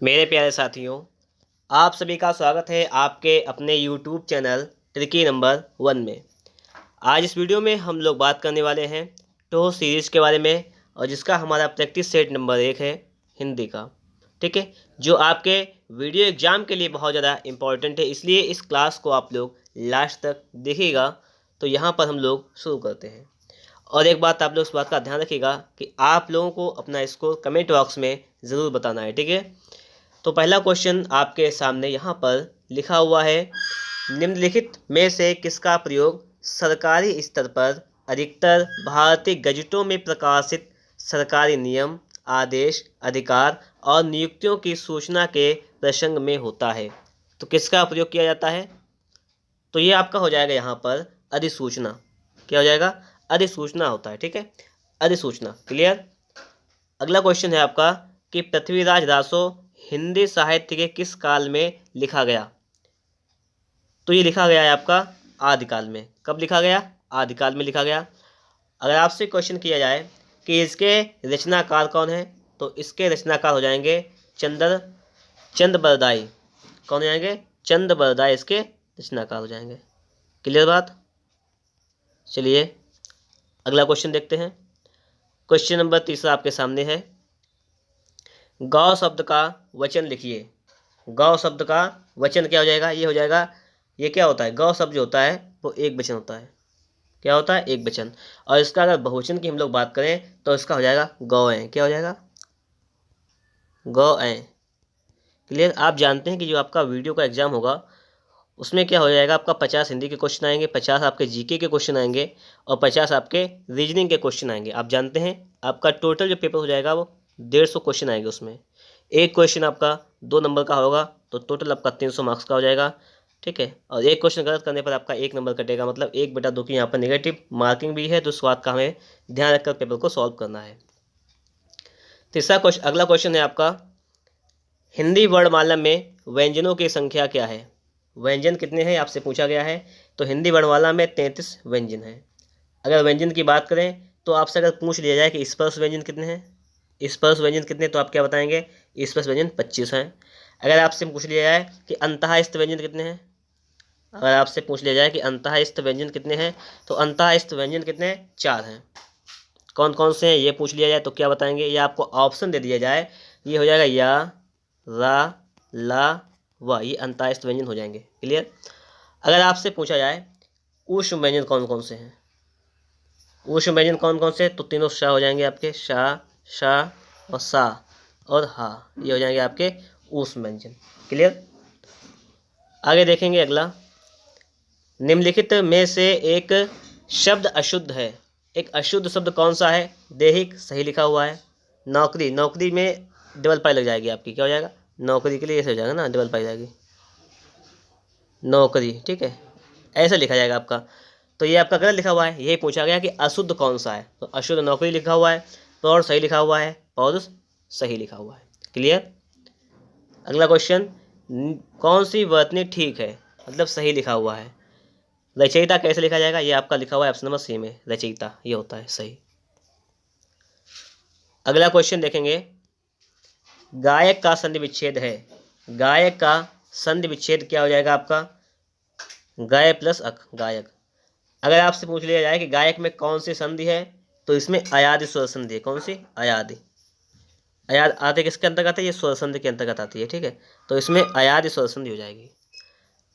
मेरे प्यारे साथियों, आप सभी का स्वागत है आपके अपने YouTube चैनल ट्रिकी नंबर 1 में। आज इस वीडियो में हम लोग बात करने वाले हैं टो सीरीज़ के बारे में, और जिसका हमारा प्रैक्टिस सेट नंबर 1 है हिंदी का। ठीक है, जो आपके वीडियो एग्ज़ाम के लिए बहुत ज़्यादा इम्पॉर्टेंट है, इसलिए इस क्लास को आप लोग लास्ट तक देखिएगा। तो यहाँ पर हम लोग शुरू करते हैं। और एक बात आप लोग इस बात का ध्यान रखिएगा कि आप लोगों को अपना स्कोर कमेंट बॉक्स में ज़रूर बताना है। ठीक है, तो पहला क्वेश्चन आपके सामने यहाँ पर लिखा हुआ है, निम्नलिखित में से किसका प्रयोग सरकारी स्तर पर अधिकतर भारतीय गजटों में प्रकाशित सरकारी नियम, आदेश, अधिकार और नियुक्तियों की सूचना के प्रसंग में होता है? तो किसका प्रयोग किया जाता है? तो ये आपका हो जाएगा यहाँ पर अधिसूचना। क्या हो जाएगा? अधिसूचना होता है। ठीक है, अधिसूचना। क्लियर। अगला क्वेश्चन है आपका कि पृथ्वीराज रासो हिंदी साहित्य के किस काल में लिखा गया? तो ये लिखा गया है आपका आदिकाल में। कब लिखा गया? आदिकाल में लिखा गया। अगर आपसे क्वेश्चन किया जाए कि इसके रचनाकार कौन है, तो इसके रचनाकार हो जाएंगे चंद बरदाई। कौन हो जाएंगे? चंद बरदाई इसके रचनाकार हो जाएंगे। क्लियर बात। चलिए अगला क्वेश्चन देखते हैं। क्वेश्चन नंबर 3 आपके सामने है, गौ शब्द का वचन लिखिए। गौ शब्द का वचन क्या हो जाएगा? ये हो जाएगा, ये क्या होता है? गौ शब्द जो होता है वो एक वचन होता है। क्या होता है? एक वचन। और इसका अगर बहुवचन की हम लोग बात करें तो इसका हो जाएगा गौएं। क्या हो जाएगा? गौएं। क्लियर। आप जानते हैं कि जो आपका वीडियो का एग्जाम होगा उसमें क्या हो जाएगा, आपका 50 हिंदी के क्वेश्चन आएंगे, 50 आपके जीके के क्वेश्चन आएंगे और 50 आपके रीजनिंग के क्वेश्चन आएंगे। आप जानते हैं आपका टोटल जो पेपर हो जाएगा वो 150 क्वेश्चन आएंगे। उसमें एक क्वेश्चन आपका 2 नंबर का होगा, तो टोटल आपका 300 मार्क्स का हो जाएगा। ठीक है, और एक क्वेश्चन गलत करने पर आपका 1 नंबर कटेगा, मतलब 1/2 की यहाँ पर नेगेटिव मार्किंग भी है। तो इस बात का हमें ध्यान रखकर पेपर को सॉल्व करना है। तीसरा क्वेश्चन, अगला क्वेश्चन है आपका, हिंदी वर्णमाला में व्यंजनों की संख्या क्या है? व्यंजन कितने हैं आपसे पूछा गया है। तो हिंदी वर्णमाला में 33 व्यंजन हैं। अगर व्यंजन की बात करें तो आपसे अगर पूछ लिया जाए कि स्पर्श व्यंजन कितने हैं, स्पर्श व्यंजन कितने, तो आप क्या बताएंगे? स्पर्श व्यंजन 25 हैं। अगर आपसे पूछ लिया जाए कि अंतःस्थ व्यंजन कितने हैं, अगर आपसे पूछ लिया जाए कि अंतःस्थ व्यंजन कितने हैं, तो अंतःस्थ व्यंजन कितने हैं? 4 हैं। कौन कौन से हैं ये पूछ लिया जाए तो क्या बताएंगे? या आपको ऑप्शन दे दिया जाए, ये हो जाएगा या, रा, ला, वा, ये अंतःस्थ व्यंजन हो जाएंगे। क्लियर। अगर आपसे पूछा जाए ऊष्म व्यंजन कौन कौन से हैं, ऊष्म व्यंजन कौन कौन से, तो तीनों शाह हो जाएंगे आपके, शाह, शाह और सा और हा, ये हो जाएंगे आपके ऊष्म व्यंजन। क्लियर। आगे देखेंगे अगला, निम्नलिखित में से एक शब्द अशुद्ध है। एक अशुद्ध शब्द कौन सा है? दैहिक, सही लिखा हुआ है। नौकरी, नौकरी में डबल पाई लग जाएगी आपकी। क्या हो जाएगा? नौकरी के लिए ऐसे हो जाएगा ना, डबल पाई जाएगी, नौकरी। ठीक है, ऐसा लिखा जाएगा आपका। तो ये आपका गलत लिखा हुआ है। यही पूछा गया कि अशुद्ध कौन सा है, तो अशुद्ध नौकरी लिखा हुआ है, पौरुष सही लिखा हुआ है, पौरुष सही लिखा हुआ है। क्लियर। अगला क्वेश्चन, कौन सी वर्तनी ठीक है, मतलब सही लिखा हुआ है। रचयिता कैसे लिखा जाएगा? ये आपका लिखा हुआ है ऑप्शन नंबर सी में, रचयिता, ये होता है सही। अगला क्वेश्चन देखेंगे, गायक का संधि विच्छेद है। गायक का संधि विच्छेद क्या हो जाएगा आपका? गाय प्लस अक, गायक। अगर आपसे पूछ लिया जाए कि गायक में कौन सी संधि है, तो इसमें अयादि स्वर संधि है। कौन सी? अयादि। अयाद आते किसके अंतर्गत है? ये स्वर संधि के अंतर्गत आती है। ठीक है, तो इसमें अयादि स्वर संधि हो जाएगी।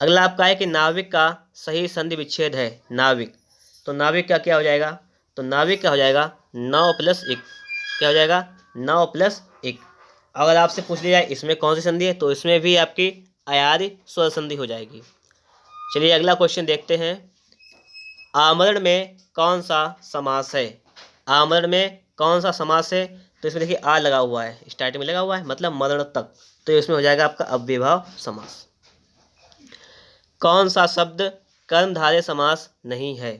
अगला आपका है कि नाविक का सही संधि विच्छेद है। नाविक, तो नाविक का क्या हो जाएगा? तो नाविक का हो जाएगा 9 + 1। क्या हो जाएगा? 9 + 1। अगर आपसे पूछ लिया जाए इसमें कौन सी संधि है, तो इसमें भी आपकी अयादि स्वर संधि हो जाएगी। चलिए अगला क्वेश्चन देखते हैं, आमरण में कौन सा समास है? आमरण में कौन सा समास है? तो इसमें देखिए आ लगा हुआ है, स्टार्टिंग में लगा हुआ है, मतलब मरण तक, तो इसमें हो जाएगा आपका अव्ययभाव समास। कौन सा शब्द कर्मधारय समास नहीं है?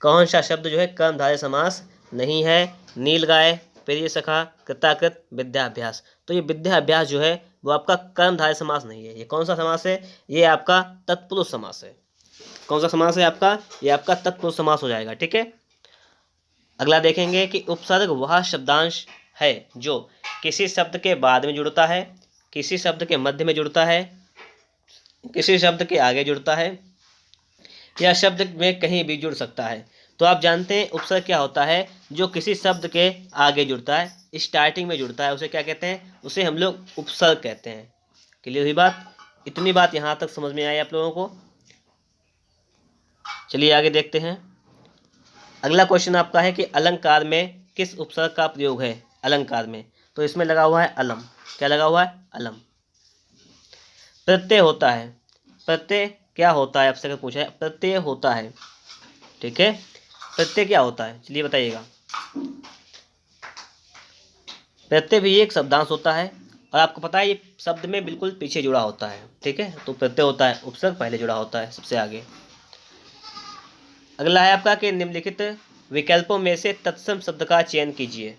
कौन सा शब्द जो है कर्मधारय समास नहीं है? नीलगाय, प्रिय सखा, कृताकृत, विद्याभ्यास। तो ये विद्याभ्यास जो है वो आपका कर्मधारय समास नहीं है। ये कौन सा समास है? ये आपका तत्पुरुष समास है। कौन सा समास है आपका? ये आपका तत्पुरुष समास हो जाएगा। ठीक है। अगला देखेंगे कि उपसर्ग वह शब्दांश है जो किसी शब्द के बाद में जुड़ता है, किसी शब्द के मध्य में जुड़ता है, किसी शब्द के आगे जुड़ता है, या शब्द में कहीं भी जुड़ सकता है। तो आप जानते हैं उपसर्ग क्या होता है, जो किसी शब्द के आगे जुड़ता है, स्टार्टिंग में जुड़ता है, उसे क्या कहते हैं, उसे हम लोग उपसर्ग कहते हैं। क्लियर हुई बात? इतनी बात यहाँ तक समझ में आई आप लोगों को? चलिए आगे देखते हैं। अगला क्वेश्चन आपका है कि अलंकार में किस उपसर्ग का प्रयोग है? अलंकार में तो इसमें लगा हुआ है अलम। क्या लगा हुआ है? अलम। प्रत्यय होता है। प्रत्यय क्या होता है आपसे अगर पूछा है? प्रत्यय होता है, ठीक है। प्रत्यय क्या होता है, चलिए बताइएगा। प्रत्यय भी एक शब्दांश होता है और आपको पता है ये शब्द में बिल्कुल पीछे जुड़ा होता है, ठीक है। तो प्रत्यय होता है, उपसर्ग पहले जुड़ा होता है सबसे आगे। अगला है आपका कि निम्नलिखित विकल्पों में से तत्सम शब्द का चयन कीजिए।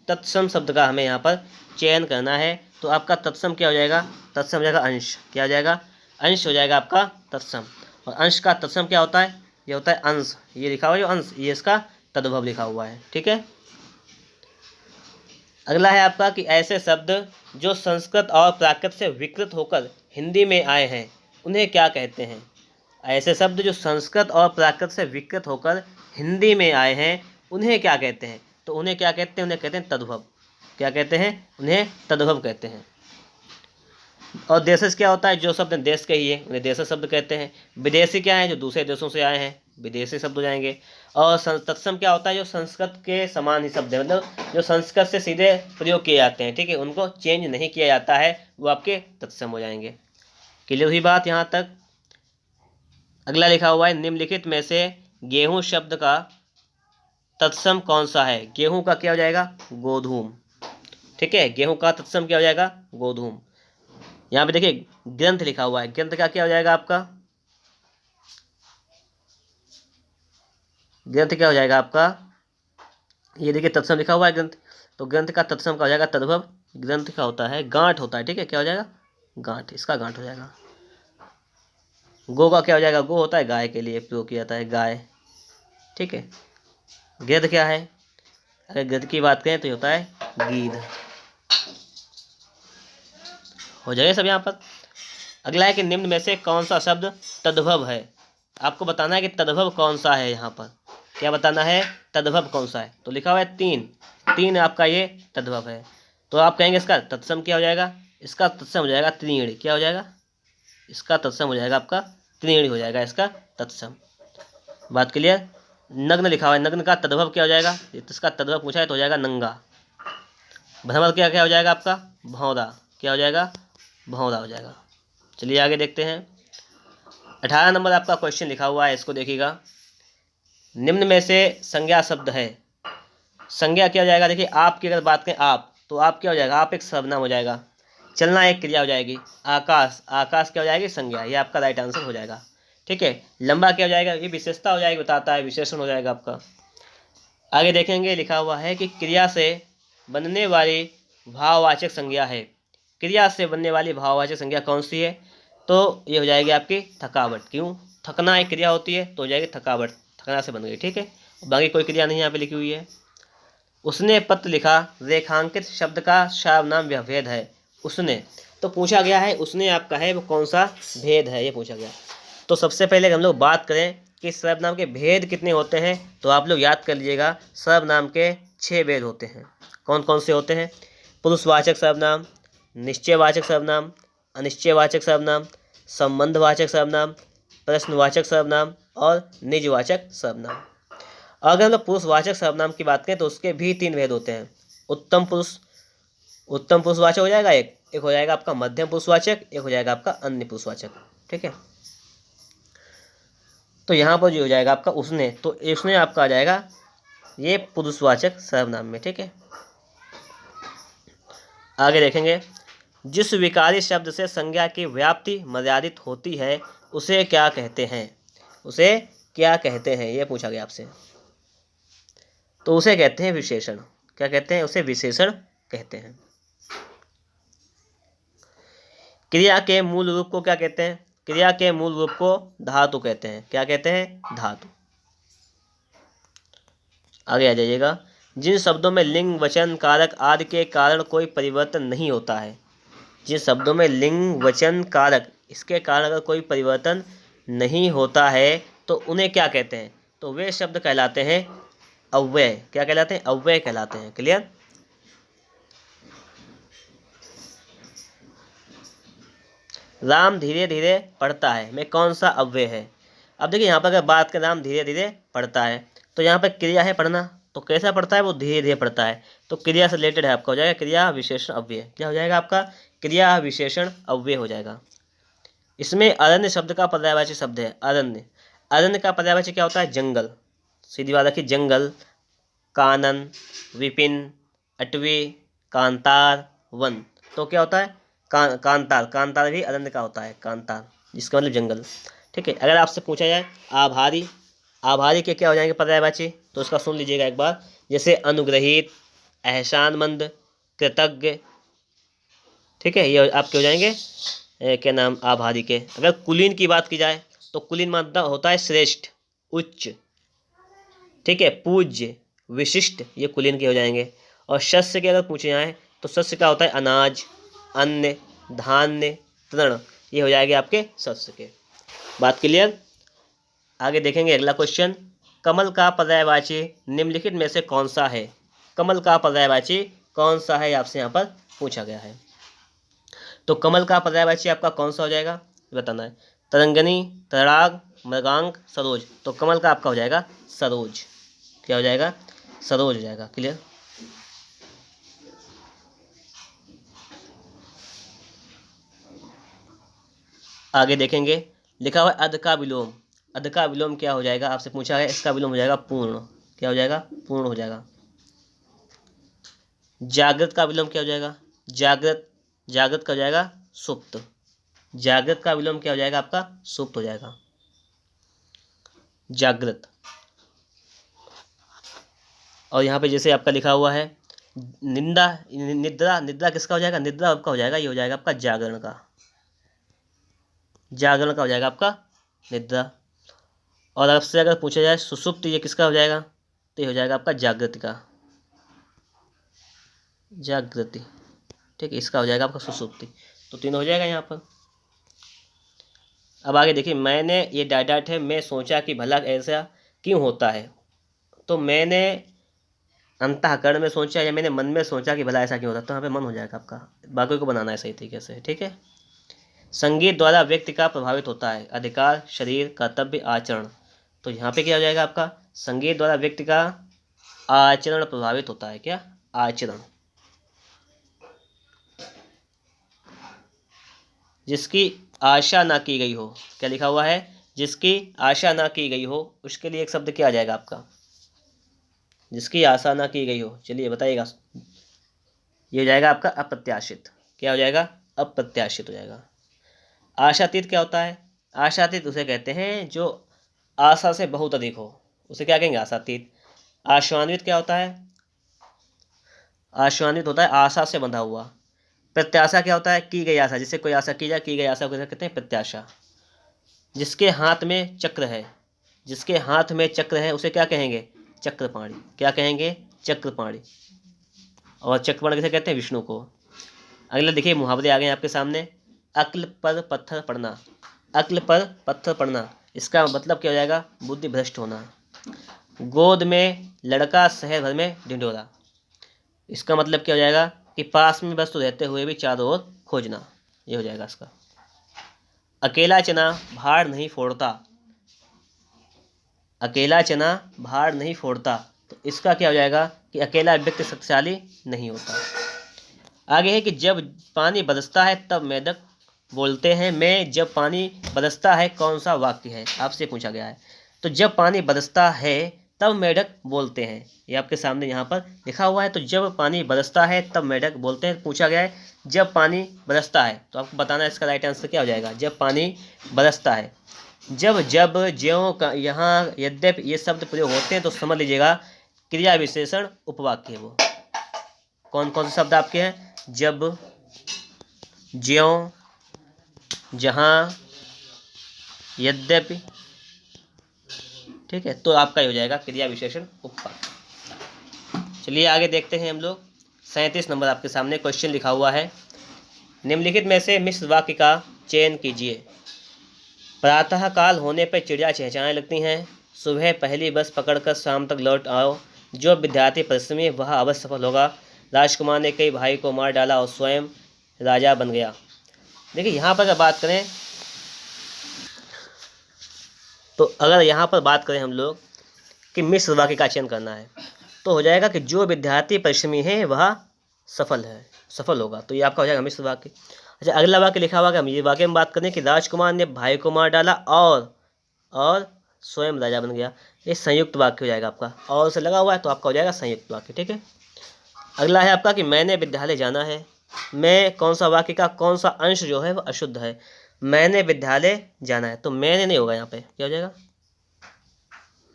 तत्सम शब्द का हमें यहाँ पर चयन करना है। तो आपका तत्सम क्या हो जाएगा? तत्सम हो जाएगा अंश। क्या हो जाएगा? अंश हो जाएगा आपका तत्सम। और अंश का तत्सम क्या होता है? ये होता है अंश। ये लिखा हुआ है जो अंश, ये इसका तद्भव लिखा हुआ है, ठीक है। अगला है आपका कि ऐसे शब्द जो संस्कृत और प्राकृत से विकृत होकर हिंदी में आए हैं उन्हें क्या कहते हैं? ऐसे शब्द जो संस्कृत और प्राकृत से विकृत होकर हिंदी में आए हैं उन्हें क्या कहते हैं? तो उन्हें क्या कहते हैं? उन्हें कहते हैं तद्भव। क्या कहते हैं? उन्हें तद्भव कहते हैं। और देशज क्या होता है? जो शब्द देश के ही है उन्हें देशज शब्द कहते हैं। विदेशी क्या है? जो दूसरे देशों से आए हैं, विदेशी शब्द हो जाएंगे। और तत्सम क्या होता है? जो संस्कृत के समान ही शब्द है, मतलब जो संस्कृत से सीधे प्रयोग किए जाते हैं, ठीक है, उनको चेंज नहीं किया जाता है, वो आपके तत्सम हो जाएंगे। क्लियर हुई बात यहाँ तक? अगला लिखा हुआ है निम्नलिखित में से गेहूं शब्द का तत्सम कौन सा है? गेहूं का क्या हो जाएगा? गोधूम, ठीक है। गेहूं का तत्सम क्या हो जाएगा? गोधूम। यहाँ पे देखिए ग्रंथ लिखा हुआ है, ग्रंथ का क्या हो जाएगा आपका? ग्रंथ क्या हो जाएगा आपका? ये देखिए तत्सम लिखा हुआ है ग्रंथ, तो ग्रंथ का तत्सम का हो जाएगा तद्भव। ग्रंथ का होता है गांठ होता है, ठीक है। क्या हो जाएगा? गांठ, इसका गांठ हो जाएगा। गो का क्या हो जाएगा? गो होता है गाय के लिए प्रयोग किया जाता है, गाय, ठीक है। गिद्ध क्या है? अगर गिद्ध की बात करें तो होता है गीध। हो जाएगा सब यहाँ पर। अगला है कि निम्न में से कौन सा शब्द तद्भव है? आपको बताना है कि तद्भव कौन सा है। यहाँ पर क्या बताना है? तद्भव कौन सा है? तो लिखा हुआ है तीन। तीन आपका ये तद्भव है। तो आप कहेंगे इसका तत्सम क्या हो जाएगा? इसका तत्सम हो जाएगा त्रीण। क्या हो जाएगा? इसका तत्सम हो जाएगा आपका त्रीण हो जाएगा इसका तत्सम। बात क्लियर? नग्न लिखा हुआ है, नग्न का तद्भव क्या हो जाएगा? इसका तद्भव पूछा है तो हो जाएगा नंगा। भ्रमर क्या क्या हो जाएगा आपका? भौंरा। क्या हो जाएगा? भौंरा हो जाएगा। चलिए आगे देखते हैं। 18 नंबर आपका क्वेश्चन लिखा हुआ है, इसको देखिएगा। निम्न में से संज्ञा शब्द है। संज्ञा क्या हो जाएगा? देखिए आप की अगर बात करें आप, तो आप क्या हो जाएगा? आप एक सर्वनाम हो जाएगा। चलना एक क्रिया हो जाएगी। आकाश, आकाश क्या हो जाएगी? संज्ञा। ये आपका राइट आंसर हो जाएगा, ठीक है। लंबा क्या हो जाएगा? ये विशेषता हो जाएगी, बताता है, विशेषण हो जाएगा आपका। आगे देखेंगे लिखा हुआ है कि क्रिया से बनने वाली भाववाचक संज्ञा है। क्रिया से बनने वाली भाववाचक संज्ञा कौन सी है? तो ये हो जाएगी आपकी थकावट। क्यों? थकना एक क्रिया होती है तो हो जाएगी थकावट, थकना से बन गई, ठीक है। बाकी कोई क्रिया नहीं यहाँ पे लिखी हुई है। उसने पत्र लिखा, रेखांकित शब्द का सर्वनाम भेद है। उसने, तो पूछा गया है उसने आपका है वो कौन सा भेद है, ये पूछा गया। तो सबसे पहले हम लोग बात करें कि सर्वनाम के भेद कितने होते हैं, तो आप लोग याद कर लीजिएगा सर्वनाम के 6 भेद होते हैं। कौन कौन से होते हैं? पुरुषवाचक सर्वनाम, निश्चयवाचक सर्वनाम, अनिश्चयवाचक सर्वनाम, संबंधवाचक सर्वनाम, प्रश्नवाचक सर्वनाम और निजवाचक सर्वनाम। अगर हम लोग पुरुषवाचक सर्वनाम की बात करें तो उसके भी 3 भेद होते हैं। उत्तम पुरुषवाचक हो जाएगा एक हो जाएगा आपका मध्यम पुरुषवाचक, एक हो जाएगा आपका अन्य पुरुषवाचक, ठीक है। तो यहाँ पर जो हो जाएगा आपका उसने, तो उसने आपका आ जाएगा ये पुरुषवाचक सर्वनाम में, ठीक है। आगे देखेंगे, जिस विकारी शब्द से संज्ञा की व्याप्ति मर्यादित होती है उसे क्या कहते हैं? उसे क्या कहते हैं, ये पूछा गया आपसे। तो उसे कहते हैं विशेषण। क्या कहते हैं? उसे विशेषण कहते हैं। क्रिया के मूल रूप को क्या कहते हैं? क्रिया के मूल रूप को धातु कहते हैं। क्या कहते हैं? धातु। आगे आ जाइएगा। जिन शब्दों में लिंग, वचन, कारक आदि के कारण कोई परिवर्तन नहीं होता है, जिन शब्दों में लिंग वचन कारक इसके कारण अगर कोई परिवर्तन नहीं होता है तो उन्हें क्या कहते हैं? तो वे शब्द कहलाते हैं अव्यय। क्या कहलाते हैं? अव्यय कहलाते हैं। क्लियर? राम धीरे धीरे पढ़ता है में कौन सा अव्यय है? अब देखिए यहाँ पर अगर बात करें राम धीरे धीरे पढ़ता है तो यहाँ पर क्रिया है पढ़ना, तो कैसा पढ़ता है? वो धीरे धीरे पढ़ता है, तो क्रिया से रिलेटेड है, आपका हो जाएगा क्रिया विशेषण अव्यय। क्या हो जाएगा आपका? क्रिया विशेषण अव्यय हो जाएगा। इसमें अरण्य शब्द का पर्यायवाची शब्द है अरण्य। अरण्य का पर्यायवाची क्या होता है? जंगल। सीधी बात रखिए, जंगल, कानन, विपिन, अटवी, कांतार, वन। तो क्या होता है? कांतार। कांतार भी अरण्य का होता है, कांतार, जिसका मतलब जंगल। ठीक है। अगर आपसे पूछा जाए आभारी, आभारी के क्या हो जाएंगे पर्यायवाची? तो उसका सुन लीजिएगा एक बार, जैसे अनुग्रहित, एहसानमंद, कृतज्ञ। ठीक है, ये आपके हो जाएंगे क्या नाम? आभारी के। अगर कुलीन की बात की जाए तो कुलीन मतलब होता है श्रेष्ठ, उच्च। ठीक है, पूज्य, विशिष्ट, ये कुलीन के हो जाएंगे। और शस्य के अगर पूछे जाए तो शस्य का होता है अनाज, अन्न, धान्य, तृण, ये हो जाएंगे आपके शस्य के। बात क्लियर? आगे देखेंगे अगला क्वेश्चन। कमल का पर्यायवाची निम्नलिखित में से कौन सा है? कमल का पर्यायवाची कौन सा है, आपसे यहाँ पर पूछा गया है। तो कमल का पर्यायवाची आपका कौन सा हो जाएगा, बताना है। तरंगनी, तराग, मृगांक, सरोज। तो कमल का आपका हो जाएगा सरोज। क्या हो जाएगा? सरोज हो जाएगा। क्लियर? आगे देखेंगे, लिखा हुआ है अध का विलोम। अध का विलोम क्या हो जाएगा, आपसे पूछा है। इसका विलोम हो जाएगा पूर्ण। क्या हो जाएगा? पूर्ण हो जाएगा। जागृत का विलोम क्या हो जाएगा? जागृत। जागृत का हो जाएगा सुप्त। जागृत का विलोम क्या हो जाएगा आपका? सुप्त हो जाएगा, जागृत। और यहाँ पे जैसे आपका लिखा हुआ है निंदा, निद्रा। निद्रा किसका हो जाएगा? निद्रा आपका हो जाएगा, ये हो जाएगा आपका जागरण का। जागरण का हो जाएगा आपका निद्रा। और आपसे अगर पूछा जाए सुसुप्त, ये किसका हो जाएगा? तो ये हो जाएगा आपका जागृति का, जागृति। ठीक है, इसका हो जाएगा आपका सुसुप्ति। तो तीनों हो जाएगा यहाँ पर। अब आगे देखिए, मैंने, ये डायडाट है, मैं सोचा कि भला ऐसा क्यों होता है। तो मैंने अंतःकरण में सोचा या मैंने मन में सोचा कि भला ऐसा क्यों होता है, तो यहाँ पे मन हो जाएगा आपका। बाकी को बनाना है सही तरीके से। ठीक है। संगीत द्वारा व्यक्ति का प्रभावित होता है अधिकार, शरीर, कर्तव्य, आचरण। तो यहाँ पे क्या हो जाएगा आपका? संगीत द्वारा व्यक्ति का आचरण प्रभावित होता है। क्या? आचरण। जिसकी आशा ना की गई हो। क्या लिखा हुआ है? जिसकी आशा ना की गई हो, उसके लिए एक शब्द क्या आ जाएगा आपका? जिसकी आशा ना की गई हो, चलिए बताइएगा। ये हो जाएगा आपका अप्रत्याशित। क्या हो जाएगा? अप्रत्याशित हो जाएगा। आशातीत क्या होता है? आशातीत उसे कहते हैं जो आशा से बहुत अधिक हो, उसे क्या कहेंगे? आशातीत। आशान्वित क्या होता है? आशान्वित होता है आशा से बंधा हुआ। प्रत्याशा क्या होता है? की गई आशा, जिससे कोई आशा की जाए, की गई आशा को कहते हैं प्रत्याशा। जिसके हाथ में चक्र है, जिसके हाथ में चक्र है उसे क्या कहेंगे? चक्रपाणी। क्या कहेंगे? चक्रपाणी। और चक्रपाणी किसे कहते हैं? विष्णु को। अगला देखिए, मुहावरे आ गए आपके सामने। अक्ल पर पत्थर पड़ना। अक्ल पर पत्थर पड़ना, इसका मतलब क्या हो जाएगा? बुद्धि भ्रष्ट होना। गोद में लड़का शहर भर में ढिंढोरा, इसका मतलब क्या हो जाएगा? कि पास में वस्तु रहते हुए भी चारों ओर खोजना, ये हो जाएगा इसका। अकेला चना भार नहीं फोड़ता। अकेला चना भार नहीं फोड़ता, तो इसका क्या हो जाएगा? कि अकेला व्यक्ति शक्तिशाली नहीं होता। आगे है कि जब पानी बरसता है तब मेढक बोलते हैं। में जब पानी बरसता है कौन सा वाक्य है, आपसे पूछा गया है। तो जब पानी बरसता है तब मेढक बोलते हैं, ये आपके सामने यहाँ पर लिखा हुआ है। तो जब पानी बरसता है तब मेढक बोलते हैं, पूछा गया है जब पानी बरसता है, तो आपको बताना है इसका राइट आंसर क्या हो जाएगा? जब पानी बरसता है। जब, जब, ज्यों का यहाँ यद्यपि ये शब्द प्रयोग होते हैं तो समझ लीजिएगा क्रिया विशेषण उपवाक्य है वो। कौन कौन से शब्द आपके हैं? जब, ज्यों, जहाँ, यद्यपि। ठीक है, तो आपका ही हो जाएगा क्रिया विशेषण उपवाक्य। चलिए आगे देखते हैं हम लोग। 37 नंबर आपके सामने क्वेश्चन लिखा हुआ है। निम्नलिखित में से मिश्र वाक्य का चयन कीजिए। प्रातः काल होने पर चिड़िया चहचहाने लगती हैं। सुबह पहली बस पकड़कर शाम तक लौट आओ। जो विद्यार्थी परिश्रमी वह अवश्य सफल होगा। राजकुमार ने कई भाई को मार डाला और स्वयं राजा बन गया। देखिए यहाँ पर अगर बात करें तो अगर यहाँ पर बात करें हम लोग कि मिश्र वाक्य का चयन करना है तो हो जाएगा कि जो विद्यार्थी परिश्रमी है वह सफल होगा। तो ये आपका हो जाएगा मिश्र वाक्य। अच्छा, अगला वाक्य लिखा हुआ है, हम ये वाक्य में बात करें कि राजकुमार ने भाई को मार डाला और स्वयं राजा बन गया। ये संयुक्त वाक्य हो जाएगा आपका, और से लगा हुआ है तो आपका हो जाएगा संयुक्त वाक्य। ठीक है, अगला है आपका कि मैंने विद्यालय जाना है। मैं कौन सा वाक्य का कौन सा अंश जो है वो अशुद्ध है। मैंने विद्यालय जाना है तो मैंने नहीं होगा, यहाँ पे क्या हो जाएगा,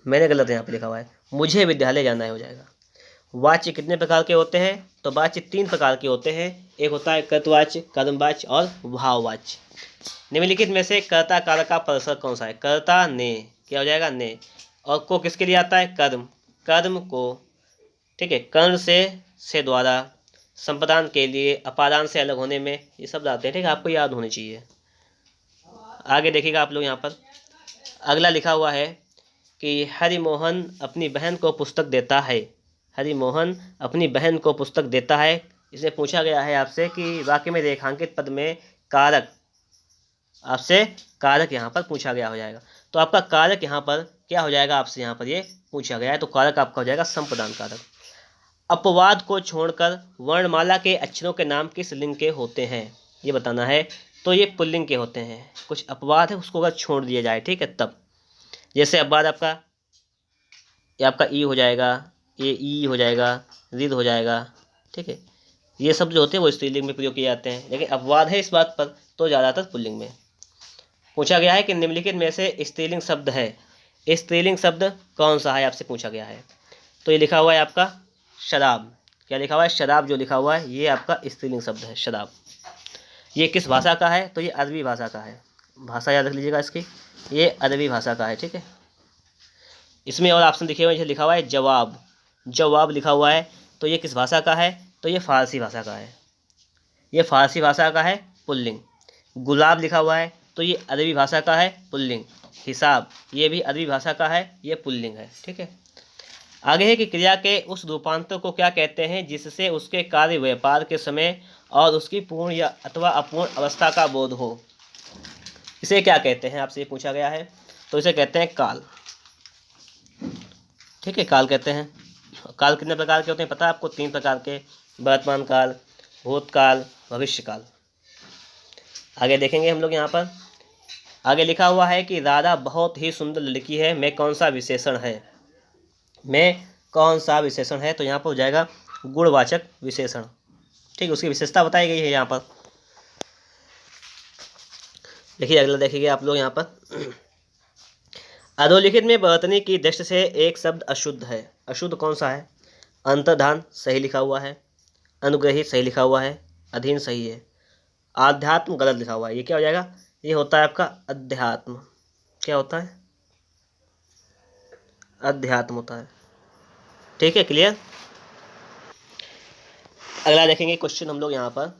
मैंने गलत है यहाँ पे लिखा हुआ है, मुझे विद्यालय जाना है हो जाएगा। वाच्य कितने प्रकार के होते हैं, तो वाच्य 3 प्रकार के होते हैं। एक होता है कर्तवाच्य, कर्मवाच्य और भाववाच्य। निम्नलिखित में से कर्ता कारक का परसक कौन सा है। कर्ता ने, क्या हो जाएगा, ने, और को किसके लिए आता है, कर्म को, ठीक है, कर्ण से द्वारा, संप्रदान के लिए, अपादान से अलग होने में, ये सब आते हैं। ठीक है, आपको याद होनी चाहिए। आगे देखिएगा आप लोग, यहाँ पर अगला लिखा हुआ है कि हरिमोहन अपनी बहन को पुस्तक देता है। हरिमोहन अपनी बहन को पुस्तक देता है। इसे पूछा गया है आपसे कि वाक्य में रेखांकित पद में कारक, आपसे कारक यहाँ पर पूछा गया हो जाएगा। तो आपका कारक यहाँ पर क्या हो जाएगा, आपसे यहाँ पर ये पूछा गया है, तो कारक आपका हो जाएगा संप्रदान कारक। अपवाद को छोड़कर वर्णमाला के अक्षरों के नाम किस लिंग के होते हैं, ये बताना है। तो ये पुल्लिंग के होते हैं। कुछ अपवाद है उसको अगर छोड़ दिया जाए, ठीक है, तब, जैसे अपवाद आपका ये आपका ई हो जाएगा, ये ई हो जाएगा, रिद हो जाएगा, ठीक है, ये सब जो होते हैं वो स्त्रीलिंग में प्रयोग किए जाते हैं। लेकिन अपवाद है इस बात पर तो ज़्यादातर पुल्लिंग में। पूछा गया है कि निम्नलिखित में से स्त्रीलिंग शब्द है, स्त्रीलिंग शब्द कौन सा है, आपसे पूछा गया है। तो ये लिखा हुआ है आपका शराब। क्या लिखा हुआ है, शराब जो लिखा हुआ है ये आपका स्त्रीलिंग शब्द है, शराब। ये किस भाषा का है, तो ये अरबी भाषा का है। भाषा याद रख लीजिएगा इसकी, ये अरबी भाषा का है। ठीक है, इसमें और ऑप्शन लिखे हुए हैं, लिखा हुआ है जवाब, जवाब लिखा हुआ है। तो ये किस भाषा का है, तो ये फारसी भाषा का है, ये फारसी भाषा का है, पुल्लिंग। गुलाब लिखा हुआ है तो ये अरबी भाषा का है, पुल्लिंग। हिसाब ये भी अरबी भाषा का है, ये पुल्लिंग है। ठीक है, आगे है कि क्रिया के उस रूपांतर को क्या कहते हैं जिससे उसके कार्य व्यापार के समय और उसकी पूर्ण या अथवा अपूर्ण अवस्था का बोध हो। इसे क्या कहते हैं, आपसे ये पूछा गया है। तो इसे कहते हैं काल। ठीक है, काल कहते हैं। काल कितने प्रकार के होते हैं पता है आपको, 3 प्रकार के, वर्तमान काल, भूतकाल, भविष्य काल। आगे देखेंगे हम लोग, यहाँ पर आगे लिखा हुआ है कि राधा बहुत ही सुंदर लड़की है, में कौन सा विशेषण है, में कौन सा विशेषण है। तो यहाँ पर हो जाएगा गुणवाचक विशेषण। ठीक, उसकी विशेषता बताई गई है यहाँ पर। देखिए अगला देखिए आप लोग यहाँ पर, अधोलिखित में वर्तनी की दृष्टि से एक शब्द अशुद्ध है। अशुद्ध कौन सा है, अंतर्धान सही लिखा हुआ है, अनुग्रहित सही लिखा हुआ है, अधीन सही है, आध्यात्म गलत लिखा हुआ है। ये क्या हो जाएगा, ये होता है आपका अध्यात्म। क्या होता है, अध्यात्म होता है। ठीक है, क्लियर। अगला देखेंगे क्वेश्चन हम लोग, यहाँ पर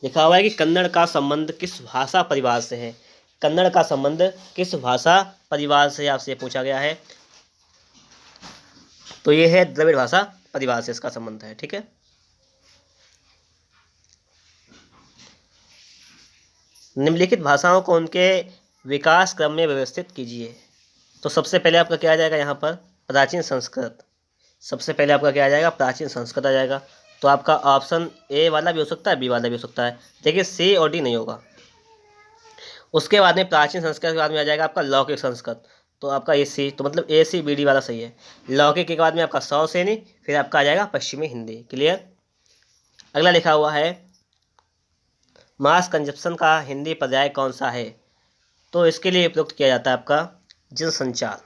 लिखा हुआ है कि कन्नड़ का संबंध किस भाषा परिवार से है। कन्नड़ का संबंध किस भाषा परिवार से आपसे पूछा गया है। तो ये है द्रविड़ भाषा परिवार से इसका संबंध है। ठीक है, निम्नलिखित भाषाओं को उनके विकास क्रम में व्यवस्थित कीजिए। तो सबसे पहले आपका क्या आ जाएगा, यहाँ पर प्राचीन संस्कृत। सबसे पहले आपका क्या आ जाएगा, प्राचीन संस्कृत आ जाएगा। तो आपका ऑप्शन ए वाला भी हो सकता है, बी वाला भी हो सकता है, देखिए सी और डी नहीं होगा। उसके बाद में प्राचीन संस्कृत के बाद में आ जाएगा आपका लौकिक संस्कृत। तो आपका ए सी, तो मतलब ए सी बी डी वाला सही है। लौकिक के बाद में आपका सौसेनी, फिर आपका आ जाएगा पश्चिमी हिंदी। क्लियर। अगला लिखा हुआ है मास कंजप्शन का हिंदी पर्याय कौन सा है। तो इसके लिए प्रयुक्त किया जाता है आपका जनसंचार,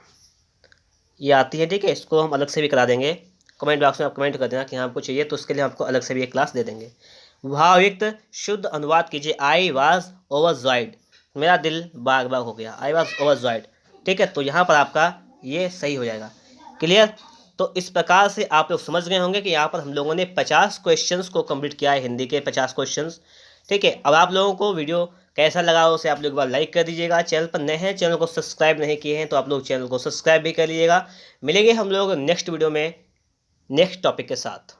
ये आती है। ठीक है, इसको हम अलग से भी करा देंगे, कमेंट बॉक्स में आप कमेंट कर देना कि हाँ आपको चाहिए, तो उसके लिए आपको अलग से भी एक क्लास दे देंगे। भावयुक्त शुद्ध अनुवाद कीजिए। आई वॉज ओवरजॉयड, मेरा दिल बाग बाग हो गया। I was overjoyed. ठीक है, तो यहाँ पर आपका ये सही हो जाएगा। क्लियर। तो इस प्रकार से आप लोग समझ गए होंगे कि यहाँ पर हम लोगों ने 50 क्वेश्चंस को कंप्लीट किया है, हिंदी के 50 क्वेश्चंस। ठीक है, अब आप लोगों को वीडियो कैसा लगा उसे आप लोग एक बार लाइक कर दीजिएगा। चैनल पर नए हैं, चैनल को सब्सक्राइब नहीं किए हैं तो आप लोग चैनल को सब्सक्राइब भी कर लीजिएगा। मिलेंगे हम लोग नेक्स्ट वीडियो में नेक्स्ट टॉपिक के साथ।